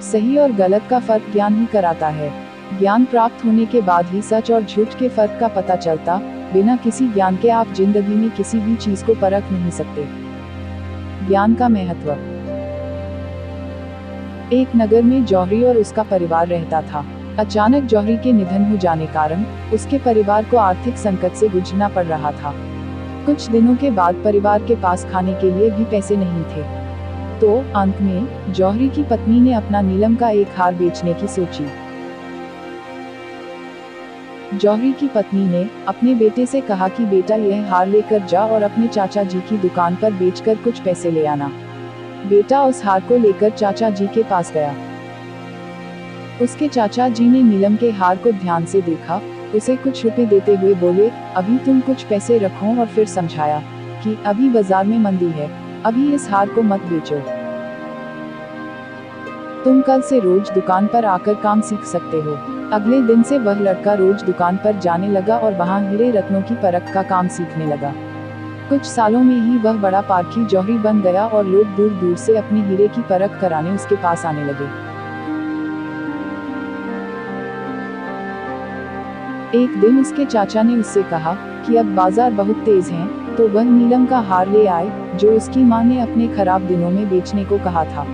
सही और गलत का फर्क ज्ञान ही कराता है। ज्ञान प्राप्त होने के बाद ही सच और झूठ के फर्क का पता चलता, बिना किसी ज्ञान के आप जिंदगी में किसी भी चीज को परख नहीं सकते। ज्ञान का महत्व। एक नगर में जौहरी और उसका परिवार रहता था। अचानक जौहरी के निधन हो जाने कारण उसके परिवार को आर्थिक संकट से जूझना पड़ रहा था। कुछ दिनों के बाद परिवार के पास खाने के लिए भी पैसे नहीं थे। तो अंत में जौहरी की पत्नी ने अपना नीलम का एक हार बेचने की सोची। जौहरी की पत्नी ने अपने बेटे से कहा कि बेटा यह हार लेकर जा और अपने चाचा जी की दुकान पर बेचकर कुछ पैसे ले आना। बेटा उस हार को लेकर चाचा जी के पास गया। उसके चाचा जी ने नीलम के हार को ध्यान से देखा, उसे कुछ रुपए देते हुए बोले, अभी तुम कुछ पैसे रखो, और फिर समझाया कि अभी बाजार में मंदी है, अभी इस हार को मत बेचो। तुम कल से रोज दुकान पर आकर काम सीख सकते हो। अगले दिन से वह लड़का रोज दुकान पर जाने लगा और वहां हीरे रत्नों की परख का काम सीखने लगा। कुछ सालों में ही वह बड़ा पारखी जौहरी बन गया और लोग दूर दूर से अपने हीरे की परख कराने उसके पास आने लगे। एक दिन उसके चाचा ने उससे कहा कि अब बाजार बहुत तेज है, तो वह नीलम का हार ले आए, जो उसकी मां ने अपने खराब दिनों में बेचने को कहा था।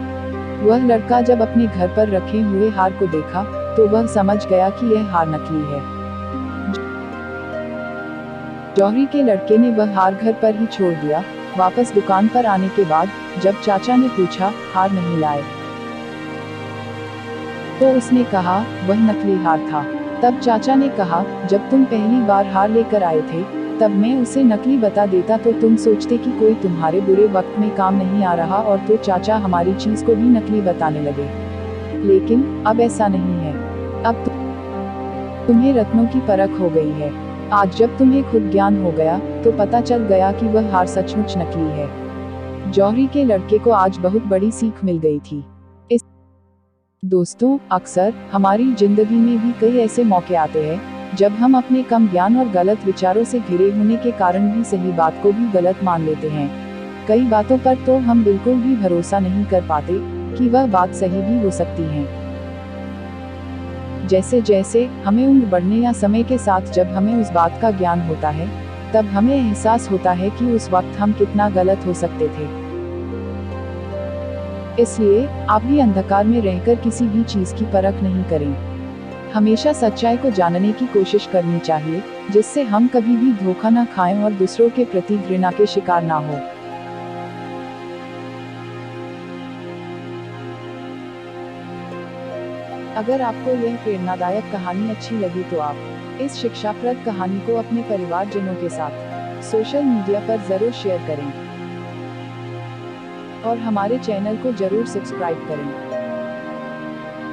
वह लड़का जब अपने घर पर रखे हुए हार को देखा, तो वह समझ गया कि यह हार नकली है। जौहरी के लड़के ने वह हार घर पर ही छोड़ दिया। वापस दुकान पर आने के बाद जब चाचा ने पूछा, हार नहीं लाए? तो उसने कहा, वह नकली हार था। तब चाचा ने कहा, जब तुम पहली बार हार लेकर आए थे, तब मैं उसे नकली बता देता तो तुम सोचते कि कोई तुम्हारे बुरे वक्त में काम नहीं आ रहा, और तो चाचा हमारी चीज को भी नकली बताने लगे। लेकिन अब ऐसा नहीं है। अब तुम्हें रत्नों की परख हो गई है। आज जब तुम्हें खुद ज्ञान हो गया, तो पता चल गया कि वह हार सचमुच नकली है। जौहरी के लड़के को आज बहुत बड़ी सीख मिल गई थी। दोस्तों, अक्सर हमारी जिंदगी में भी कई ऐसे मौके आते हैं जब हम अपने कम ज्ञान और गलत विचारों से घिरे होने के कारण भी सही बात को भी गलत मान लेते हैं। कई बातों पर तो हम बिल्कुल भी भरोसा नहीं कर पाते कि वह बात सही भी हो सकती है। जैसे जैसे हमें उम्र बढ़ने या समय के साथ जब हमें उस बात का ज्ञान होता है, तब हमें एहसास होता है कि उस वक्त हम कितना गलत हो सकते थे। इसलिए आप भी अंधकार में रहकर किसी भी चीज की परख नहीं करें। हमेशा सच्चाई को जानने की कोशिश करनी चाहिए, जिससे हम कभी भी धोखा न खाएं और दूसरों के प्रति घृणा के शिकार ना हो। अगर आपको यह प्रेरणादायक कहानी अच्छी लगी तो आप इस शिक्षाप्रद कहानी को अपने परिवारजनों के साथ सोशल मीडिया पर जरूर शेयर करें और हमारे चैनल को जरूर सब्सक्राइब करें।